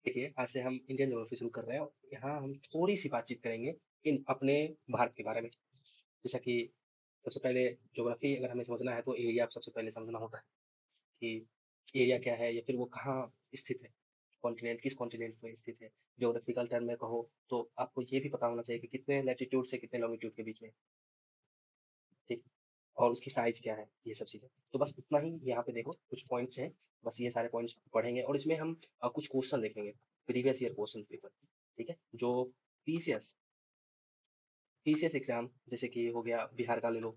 देखिए, आज से हम इंडियन ज्योग्राफी शुरू कर रहे हैं और यहाँ हम थोड़ी-सी बातचीत करेंगे इन अपने भारत के बारे में। जैसा कि सबसे पहले ज्योग्राफी अगर हमें समझना है तो एरिया सबसे पहले समझना होता है कि एरिया क्या है या फिर वो कहाँ स्थित है, कॉन्टिनेंट किस कॉन्टिनेंट में स्थित है। ज्योग्राफिकल टर्म में कहो तो आपको ये भी पता होना चाहिए कि कितने लैटीट्यूड से कितने लॉन्गिट्यूड के बीच में है, ठीक? और उसकी साइज़ क्या है, ये सब चीज़ें। तो बस उतना ही यहाँ पे देखो कुछ पॉइंट्स हैं, बस ये सारे पॉइंट्स पढ़ेंगे और इसमें हम कुछ क्वेश्चन देखेंगे, प्रीवियस ईयर क्वेश्चन पेपर, ठीक है? जो पीसीएस पीसीएस एग्ज़ाम जैसे कि हो गया बिहार का ले लो,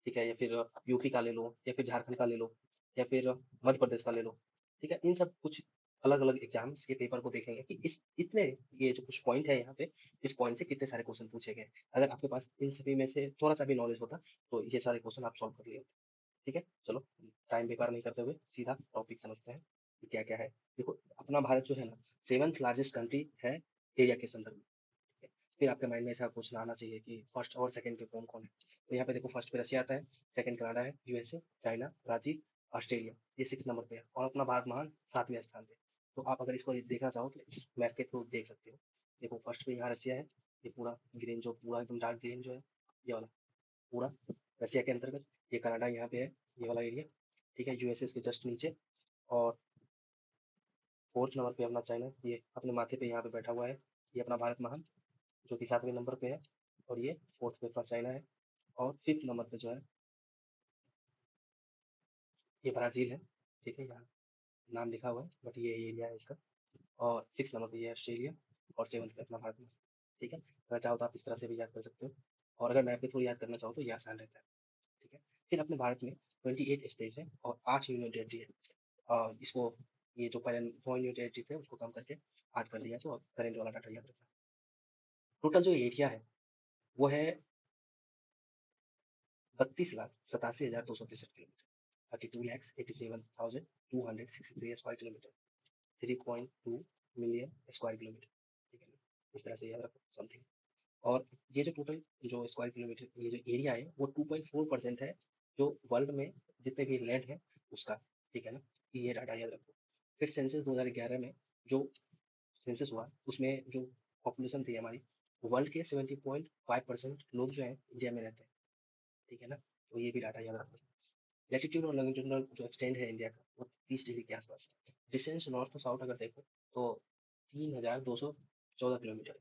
ठीक है? या फिर यूपी का ले लो या फिर झारखंड का ले लो या फिर मध्य प्रदेश का ले लो, ठीक है? इन सब कुछ अलग-अलग एग्ज़ाम्स के पेपर को देखेंगे कि इस इतने ये जो कुछ पॉइंट है यहाँ पे, इस पॉइंट से कितने सारे क्वेश्चन पूछे गए। अगर आपके पास इन सभी में से थोड़ा-सा भी नॉलेज होता, तो ये सारे क्वेश्चन आप सॉल्व कर लिए होते। ठीक है? चलो टाइम बेकार नहीं करते हुए सीधा टॉपिक समझते हैं कि क्या-क्या है। देखो अपना भारत जो है ना 7th लार्जेस्ट कंट्री है एरिया के संदर्भ में। ठीक है? फिर आपके माइंड में ऐसा क्वेश्चन आना चाहिए कि फर्स्ट और सेकंड पे कौन-कौन है? तो यहाँ पे देखो फर्स्ट पे रशिया आता है, सेकंड कनाडा है, यूएसए, चाइना, ब्राज़ील, ऑस्ट्रेलिया ये 6 नंबर पे है और अपना भारत महान 7वें स्थान पे। तो आप अगर इसको देखना चाहो तो इस मैप के थ्रू देख सकते हो। देखो फर्स्ट पे यहाँ रशिया है, ये पूरा ग्रीन जो पूरा एकदम डार्क ग्रीन जो है, ये वाला पूरा रसिया के अंतर्गत। ये कनाडा यहाँ पे है, ये वाला एरिया, ठीक है? यूएसए इसके जस्ट नीचे और फोर्थ नंबर पे अपना चाइना, ये अपने माथे पे यहाँ पे बैठा हुआ है। ये अपना भारत महान जो कि 7वें नंबर पे है और ये फोर्थ पे अपना चाइना है और फिफ्थ नंबर पे जो है ये ब्राज़ील है, ठीक है? यहाँ नाम लिखा हुआ है बट ये एरिया है इसका और सिक्स नंबर पे ये ऑस्ट्रेलिया और सेवन्थ पे अपना भारत महान, ठीक है? अगर चाहो तो आप इस तरह से भी याद कर सकते हो और अगर मैप के थ्रू याद करना चाहो तो ये आसान रहता है, ठीक है? फिर अपने भारत में 28 स्टेट है और 8 यूनियन टेरिटरी है। इसको ये जो पहले 4 यूनिट टेरिटरी थे उसको कम करके 8 कर दिया तो अब करंट वाला डाटा याद रखना। टोटल जो एरिया है वो है 32,87,263 kilometre, 32,87,263 square kilometre, 3.2 million square kilometre, ठीक है ना? इस तरह से याद रखो समथिंग। और ये जो टोटल जो स्क्वायर किलोमीटर ये जो एरिया है वो 2.4% है जो वर्ल्ड में जितने भी लैंड है उसका, ठीक है ना? ये डाटा याद रखो। फिर सेंसस 2011 में जो सेंसस हुआ उसमें जो पॉपुलेशन थी हमारी वर्ल्ड के 70.5% लोग जो है इंडिया में रहते हैं, ठीक है ना? तो ये भी डाटा याद रखो। लैटिट्यूड और लॉन्गिट्यूडनल जो एक्सटेंड है इंडिया का वो 30 डिग्री के आसपास है। डिस्टेंस नॉर्थ टू साउथ अगर देखो तो 3,214 किलोमीटर,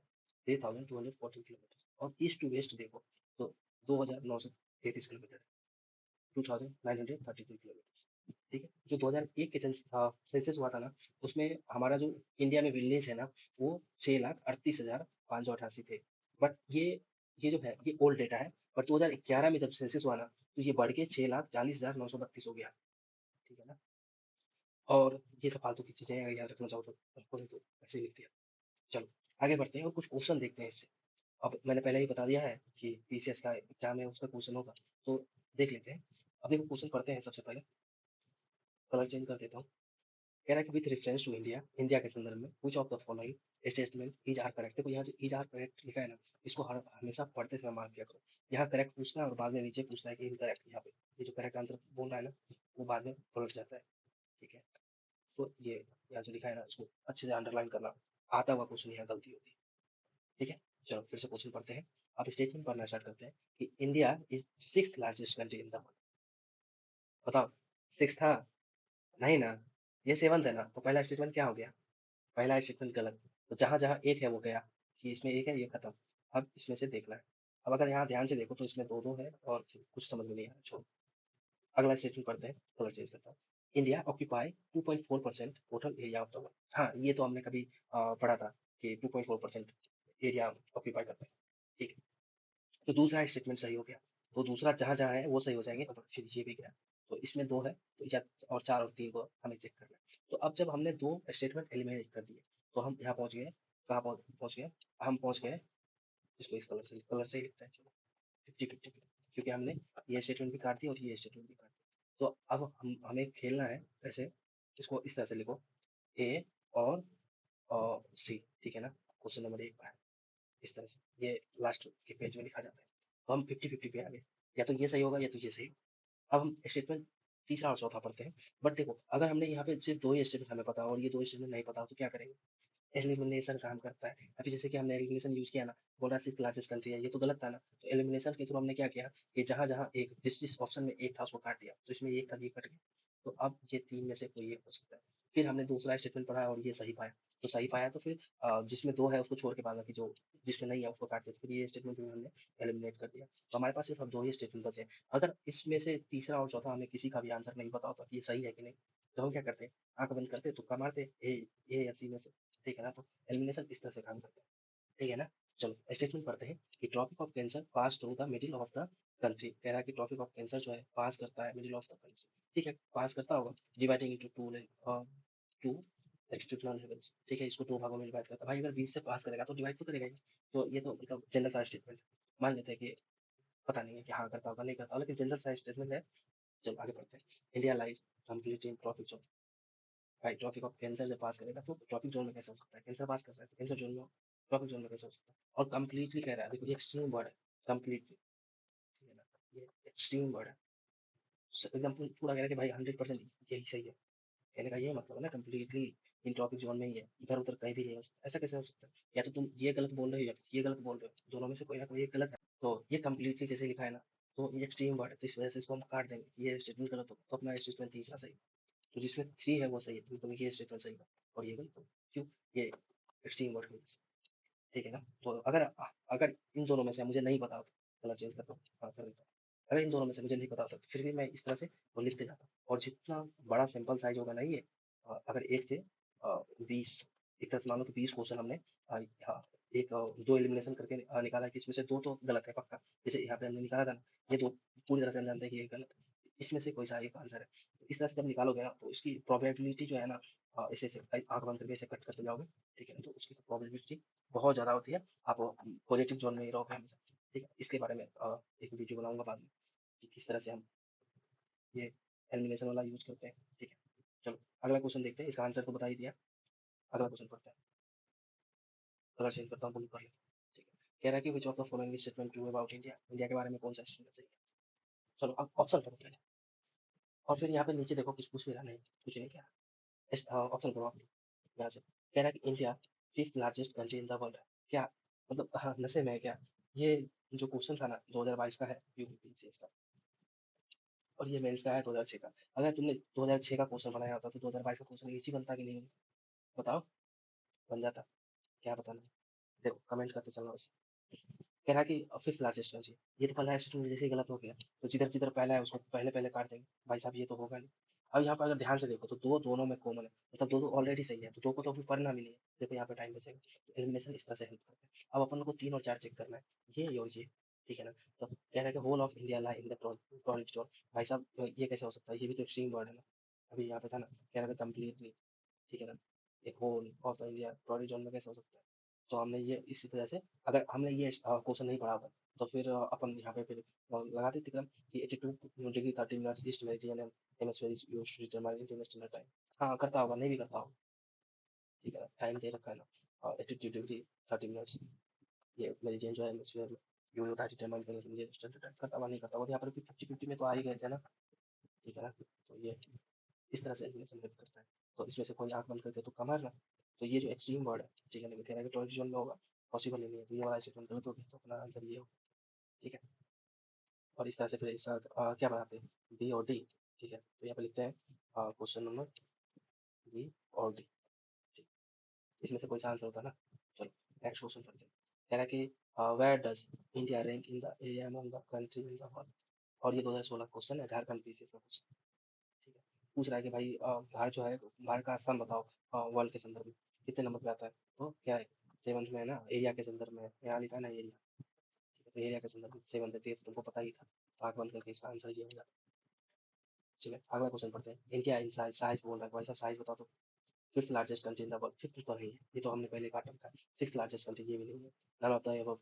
3,214 किलोमीटर और ईस्ट टू वेस्ट देखो तो 2,933 किलोमीटर है, 2,933 किलोमीटर, ठीक है? जो 2001 के सेंसस हुआ था ना उसमें हमारा जो इंडिया में विलेज है ना वो 6,38,588 थे। बट ये जो है ये ओल्ड डेटा है। बट 2011 में जब सेंसस हुआ ना तो ये बढ़ के 6,40,932 हो गया, ठीक है ना? और ये सब फालतू की चीजें हैं, अगर याद रखना चाहो तो रखो नहीं तो ऐसे ही लिख दिया। चलो आगे बढ़ते हैं और कुछ क्वेश्चन देखते हैं इससे। अब मैंने पहले ही बता दिया है कि पीसीएस का एग्जाम है उसका क्वेश्चन होगा, तो देख लेते हैं। अब देखो क्वेश्चन पढ़ते हैं। सबसे पहले कलर चेंज कर देता हूँ। कह रहा है कि with reference to India, India के संदर्भ में which of the following statement is are correct. देखो यहाँ जो इज आर करेक्ट लिखा है ना इसको हर हमेशा पढ़ते समय मार्क किया करो। यहाँ करेक्ट पूछना है और बाद में नीचे पूछता है कि इनकरेक्ट। यहाँ पे ये जो करेक्ट आंसर बोल रहा है ना वो बाद में पलट जाता है, ठीक है? तो ये यहाँ जो लिखा है ना उसको अच्छे से अंडरलाइन करना। आता हुआ क्वेश्चन यहाँ गलती होती है, ठीक है? चलो फिर से क्वेश्चन पढ़ते हैं। अब स्टेटमेंट पढ़ना स्टार्ट करते हैं कि India is sixth largest country in the world. बताओ सिक्स था? नहीं ना, ये सेवंथ है ना, तो पहला स्टेटमेंट क्या हो गया? पहला स्टेटमेंट गलत। तो जहाँ जहाँ एक है वो गया कि इसमें एक है ये खत्म। अब इसमें से देखना है। अब अगर यहाँ ध्यान से देखो तो इसमें दो दो है और कुछ समझ में नहीं आ रहा, छोड़ो। अगला स्टेटमेंट पढ़ते हैं, कलर चेंज करता हूँ। India occupy 2.4% total area of the world. हाँ ये तो हमने कभी पढ़ा था कि 2.4% एरिया ऑक्यूपाई करता है, ठीक है? तो दूसरा स्टेटमेंट सही हो गया। तो दूसरा जहाँ जहाँ है वो सही हो जाएंगे और फिर ये भी गया। तो इसमें दो है तो या और चार और तीन को हमें चेक करना है। तो अब जब हमने दो स्टेटमेंट एलिमिनेट कर दिए तो हम यहाँ पहुंच गए। कहाँ पहुंच गए? हम पहुंच गए। इसको इस कलर से ही लिखते हैं, चलो 50-50, क्योंकि हमने ये स्टेटमेंट भी काट दिया और ये स्टेटमेंट भी काट दिया। तो अब हम हमें खेलना है ऐसे। इसको इस तरह से लिखो ए और सी, ठीक है ना? क्वेश्चन नंबर एक का है इस तरह से, ये लास्ट के पेज में लिखा जाता है। तो हम 50-50 पे आ गए, या तो ये सही होगा या तो ये सही होगा। अब हम स्टेटमेंट तीसरा और चौथा पढ़ते हैं। बट देखो अगर हमने यहाँ पे सिर्फ दो ही स्टेटमेंट हमें पता हो और ये दो स्टेटमेंट नहीं पता हो तो क्या करेंगे? एलिमिनेशन काम करता है। अभी जैसे कि हमने एलिमिनेशन यूज़ किया ना, बोला सिक्स्थ लार्जेस्ट कंट्री है, ये तो गलत था ना। तो एलिमिनेशन के थ्रू हमने क्या किया कि जहाँ-जहाँ एक जिस-जिस ऑप्शन में एक था उसको काट दिया, तो इसमें एक था, ये कट गया। तो अब ये 3 में से कोई एक हो सकता है। फिर हमने दूसरा स्टेटमेंट पढ़ा और ये सही पाया। तो सही पाया तो फिर जिसमें 2 है उसको छोड़ के बाद बाकी जो जिसमें नहीं है उसको काट दिया। तो फिर ये स्टेटमेंट भी हमने एलिमिनेट कर दिया। तो हमारे पास सिर्फ अब 2 ही स्टेटमेंट बचे हैं। अगर इसमें से तीसरा और चौथा हमें किसी का भी आंसर नहीं पता होता कि ये सही है कि नहीं, तो हम क्या करते हैं, आँख बंद करते, तुक्का मारते, ए या सी में से, ठीक है ना? तो एलिमिनेशन इस तरह से काम करता है, ठीक है ना? चलो स्टेटमेंट पढ़ते हैं कि Tropic of Cancer pass through the middle of the country. कह रहा है कि ट्रॉपिक ऑफ कैंसर जो है पास करता है मिडिल ऑफ द कंट्री, ठीक है? पास करता होगा, dividing into two external levels, ठीक है? इसको 2 भागों में डिवाइड करता है। भाई अगर 20 से पास करेगा तो डिवाइड तो करेगा ही। तो ये तो मतलब जनरल सा स्टेटमेंट है। मान लेते हैं कि पता नहीं है कि हाँ करता होगा, नहीं करता, लेकिन जनरल सा स्टेटमेंट है। चलो आगे बढ़ते हैं। India lies complete in tropic zone. भाई ट्रॉपिक ऑफ कैंसर जब पास करेगा तो ट्रॉपिक जोन में कैसे हो सकता है? कैंसर पास कर रहा है तो कैंसर जोन में ट्रॉपिक जोन में कैसे हो सकता है? और कंप्लीटली कह रहा है, देखो ये एक्सट्रीम वर्ड है, कंप्लीटली, ठीक है ना? ये एक्सट्रीम वर्ड है। एकदम पूरा कह रहा है कि भाई 100% यही सही है। कहने का ये मतलब है ना, कंप्लीटली इन ट्रॉपिक जोन में ही है, इधर उधर कहीं भी नहीं हो सकता। ऐसा कैसे हो सकता है? या तो तुम ये गलत बोल रहे हो या फिर ये गलत बोल रहे हो, दोनों में से कोई ना कोई एक गलत है। तो ये कंप्लीटली जैसे लिखा है ना, तो ये एक्सट्रीम वर्ड है, तो इस वजह से इसको हम काट देंगे। ये स्टेटमेंट गलत होगा तो अपना स्टेटमेंट तीसरा सही। तो जिसमें थ्री है वो सही है, तो ये स्टेटमेंट सही है और ये गलत होगा। क्यों? ये एक्सट्रीम वर्ड मीन्स, ठीक है ना? तो अगर अगर इन दोनों में से मुझे नहीं पता होता, कलर चेंज करता हूँ, हाँ कर देता हूँ। अगर इन दोनों में से मुझे नहीं पता होता तो फिर भी मैं इस तरह से वो लिखते जाता। और जितना बड़ा सैंपल साइज होगा ना ये, अगर एक से 20, एक तरह से मानो कि 20 क्वेश्चन हमने हाँ, एक 2 एलिमिनेशन करके निकाला कि इसमें से 2 तो गलत है पक्का। जैसे यहाँ पे हमने निकाला था ना, ये 2 पूरी तरह से हम जानते हैं कि ये गलत है। इसमें से कोई सा एक आंसर है। तो इस तरह से जब निकालोगे ना तो इसकी प्रोबेबिलिटी जो है ना, ऐसे आँख बंद करके ऐसे कट करते जाओगे, ठीक है ना? तो उसकी प्रोबेबिलिटी बहुत ज़्यादा होती है। आप पॉजिटिव जोन में ही रहोगे हमेशा, ठीक है? इसके बारे में एक वीडियो बनाऊँगा बाद में कि किस तरह से हम ये एलिमिनेशन वाला यूज़ करते हैं, ठीक है? चलो अगला क्वेश्चन देखते हैं, इसका आंसर तो बता ही दिया। अगला क्वेश्चन पढ़ते हैं। कलर चेंज करता हूँ, ब्लू कर लेता हूँ, ठीक है? कह रहा है कि which of the following is statement true about India? India के बारे में कौन सा स्टेटमेंट सही है? चलो अब ऑप्शन पढ़ो पहले, और फिर यहाँ पे नीचे देखो कुछ पूछ भी रहा नहीं, कुछ नहीं क्या ऑप्शन पढ़ो आप यहाँ से। कह रहा है कि India 5th largest country in the world है। क्या मतलब हाँ, नशे में है क्या? ये जो क्वेश्चन था ना 2022 का है यूपीपीसीएस का, और ये मेंस का है 2006 का। अगर तुमने 2006 का क्वेश्चन बनाया होता तो 2022 का क्वेश्चन इजी बनता कि नहीं बनता? बताओ, बन जाता। क्या बताना? देखो कमेंट करते चलना बस। कह रहा है कि फिफ्थ लार्जेस्ट कंट्री, ये तो पहला स्टेटमेंट जैसे ही गलत हो गया। तो जिधर जिधर पहला है उसको पहले पहले काट देंगे, भाई साहब ये तो होगा नहीं। अब यहाँ पर अगर ध्यान से देखो तो दो दोनों में कॉमन है, मतलब दो दो ऑलरेडी सही है, तो दो को तो अभी पढ़ना भी नहीं है। देखो यहाँ पे टाइम बचेगा, तो एलिमिनेशन इस तरह से हेल्प करता है। अब अपन को 3 और 4 चेक करना है, ये और ये, ठीक है ना? तो कह रहा है कि whole of India lie in the torrid zone. भाई साहब ये कैसे हो सकता है? ये भी तो एक्सट्रीम वर्ड है ना। अभी यहाँ पे था ना, कह रहा था कंप्लीटली, ठीक है ना? एक whole of India torrid zone में कैसे हो सकता है? तो हमने ये इसी वजह से, अगर हमने ये क्वेश्चन नहीं पढ़ा होता तो फिर अपन यहाँ पे फिर लगा देते क्रम कि 82 degree 30 minutes east meridian and hemisphere is used to determine Indian Standard Time. हाँ करता होगा, नहीं भी करता होगा, ठीक है ना? टाइम दे रखा है ना, 82 डिग्री 30 मिनट्स, ये मेरिडियन जो है हेमिस्फीयर में यूज होता है डिटरमाइन करने के लिए इंडियन स्टैंडर्ड टाइम। करता हुआ नहीं करता हुआ, यहाँ पर भी 50-50 में तो आ ही गए थे ना, ठीक है ना? तो ये इस तरह से एलिमिनेशन हेल्प करता है। तो इसमें से कोई आंख बंद करके तुक्का मारना। तो ये जो एक्सट्रीम वर्ड है, ठीक है ना, कह रहा है कि टॉरिड जोन में होगा, पॉसिबल ही नहीं है, तो ये वाला स्टेटमेंट गलत हो गया, तो अपना आंसर ये होगा, ठीक है? और इस तरह से फिर इसका क्या बनाते हैं, बी और डी, ठीक है? तो यहाँ पे लिखते हैं क्वेश्चन नंबर बी और डी, ठीक। इसमें से कोई सा आंसर होता है ना। चलो नेक्स्ट क्वेश्चन करते हैं। कह रहा है कि where does India rank in the area among the country in the world? और ये 2016 क्वेश्चन है, झारखंड पीसीएस का क्वेश्चन, ठीक है? पूछ रहा है कि भाई भारत जो है, भारत का स्थान बताओ वर्ल्ड के संदर्भ में कितने नंबर पे आता है? तो क्या है, 7th में है ना, एरिया के संदर्भ में यहाँ लिखा है ना एरिया, ठीक है? तो एरिया के संदर्भ में 7th है, तो ये तो तुमको पता ही था। तो आंख बंद करके इसका आंसर ये हो जाता है। चलिए अगला क्वेश्चन पढ़ते हैं। इंडिया इन साइज, साइज बोल रहा है भाई साहब, साइज बताओ तो। Fifth largest country in the world, fifth तो नहीं है, ये तो हमने पहले काट रखा है। सिक्स लार्जेस्ट कंट्री, ये भी नहीं है। None of the above.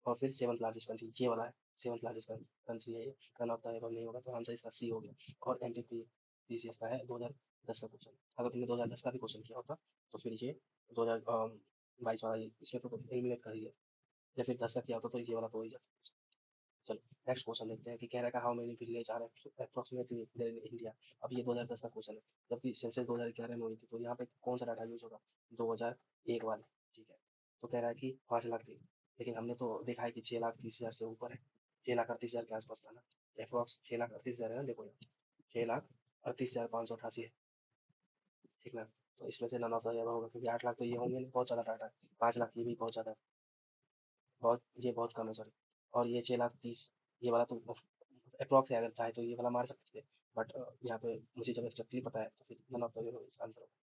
और फिर सेवंथ लार्जेस्ट कंट्री ये वाला है, सेवंथ लार्जेस्ट कंट्री है ये। नन ऑफ द एबव नहीं होगा, तो आंसर इसका सी हो गया। और एमपीपी पीसीएस का है 2010 का क्वेश्चन। अगर तुमने 2010 का भी क्वेश्चन किया होता तो फिर ये 2022 वाला इसमें तो एलिमिनेट कर दिया, या फिर 10 का किया होता तो ये वाला तो हो ही जाता। चलो नेक्स्ट क्वेश्चन देखते हैं कि कह रहा है how many village are approximately there in India. अब ये 2010 का क्वेश्चन है, जबकि सेंसस 2011 में हुई थी, तो यहाँ पे कौन सा डाटा यूज होगा? 2001 वाले। ठीक है, तो कह रहा है कि 5 लाख थी, लेकिन हमने तो देखा है कि 6,30,000 से ऊपर है, 6,38,000 के आसपास था ना, अप्रोक्स 6,38,000 है ना, देखो यहाँ 6,38,588 है। ठीक ना, तो इसमें से नन ऑफ द अबव होगा, क्योंकि 8 लाख तो ये होंगे नहीं, बहुत ज़्यादा डाटा है। 5 लाख ये भी बहुत ज़्यादा है, बहुत, ये बहुत कम है, सॉरी। और ये 6,30,000, ये वाला तो अप्रॉक्स है, अगर चाहे तो ये वाला मार सकते थे, बट यहाँ पे मुझे जब एक्जैक्टली पता है तो फिर नन ऑफ द इसका आंसर होगा।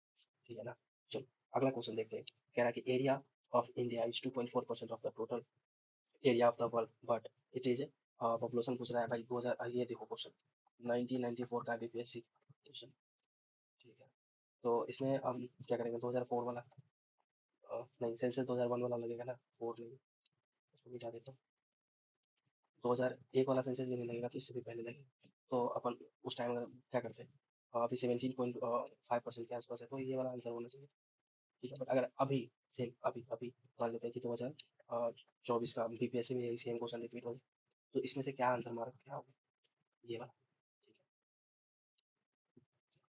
ठीक है ना। चलो अगला क्वेश्चन देखते हैं। कह रहा है कि area of India is 2.4% of the total area of the world, but it is population पूछ रहा है भाई 2000, ये देखो क्वेश्चन 1994 का बीपीएससी क्वेश्चन। ठीक है, तो इसमें हम क्या करेंगे, 2004 वाला, नहीं सेंसस 2001 वाला लगेगा ना, 4 नहीं, इसको मिटा देता हूँ। 2001 वाला सेंसस भी नहीं लगेगा, तो इससे भी पहले लगेगा, तो अपन उस टाइम अगर क्या करते हैं, अभी 17.5% के आसपास है, तो ये वाला आंसर होना चाहिए। ठीक है, बट अगर अभी सेम अभी अभी मान लेते हैं कि 2024 का बीपीएससी में यही सेम क्वेश्चन रिपीट हो, तो इसमें से क्या आंसर मारा, क्या होगा, ये वाला। ठीक है,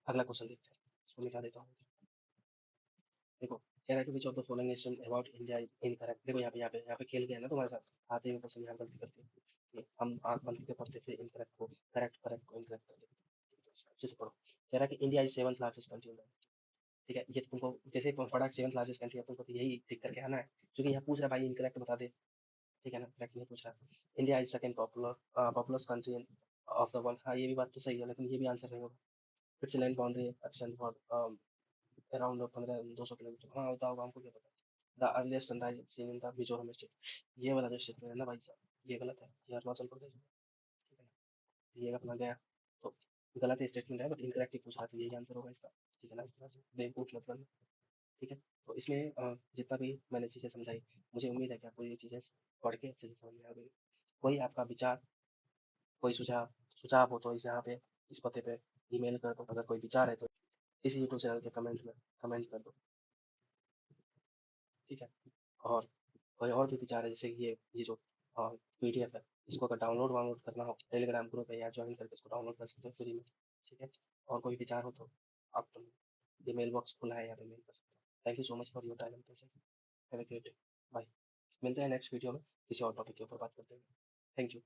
अगला क्वेश्चन देखते हैं, इसको मिटा देता हूँ। देखो कह रहा है कि which of the following is about India is incorrect. देखो यहाँ पे खेल गया ना तुम्हारे साथ, आते हुए क्वेश्चन यहाँ गलती करते हैं, ये हम आंख बंद करके पढ़ते फिर इनकरेक्ट को करेक्ट, करेक्ट को इनकरेक्ट कर देते हैं। अच्छे से पढ़ो। कह रहा है कि India is 7th largest country in the. ठीक है, ये तो तुमको जैसे ही पढ़ा 7th लार्जेस्ट कंट्री है, तुमको तो यही टिक करके आना है, क्योंकि यहाँ पूछ रहा है भाई इनकरेक्ट बता दे। ठीक है ना, करेक्ट नहीं पूछ रहा। India is second popular country of the world. हाँ ये भी बात तो सही है, लेकिन ये भी आंसर नहीं होगा। It's land boundary action for around 15-200 kilometre. हाँ होता होगा, हमको क्या पता। The earliest sunrise seen in the Mizoram state. ये वाला जो स्टेटमेंट है ना भाई साहब, ये गलत है, ये अरुणाचल प्रदेश में। ठीक है ना, तो ये अपना गया, तो गलत स्टेटमेंट है, बट इनकरेक्ट ही पूछ रहा, तो यही आंसर होगा इसका। ठीक है ना, इस तरह से बेवकूफ मतलब। ठीक है, तो इसमें जितना भी मैंने चीज़ें समझाई, मुझे उम्मीद है कि आपको ये चीज़ें पढ़ के अच्छे से समझ में आ गई। कोई आपका विचार, कोई सुझाव सुझाव हो तो इस यहाँ पे, इस पते पे ईमेल कर दो। अगर कोई विचार है तो इस यूट्यूब चैनल के कमेंट में कमेंट कर दो। ठीक है, और कोई और भी विचार है, जैसे कि ये जो पीडीएफ है, इसको अगर डाउनलोड वाउनलोड करना हो, टेलीग्राम ग्रुप है, या ज्वाइन करके इसको डाउनलोड कर सकते हो फ्री में। ठीक है, और कोई विचार हो तो आप तो, ये मेल बॉक्स खुला है, यहाँ पे मेल कर सकते हो। Thank you so much for your time and patience. Have a great day. Bye. मिलते हैं नेक्स्ट वीडियो में, किसी और टॉपिक के ऊपर बात करते हैं। Thank you.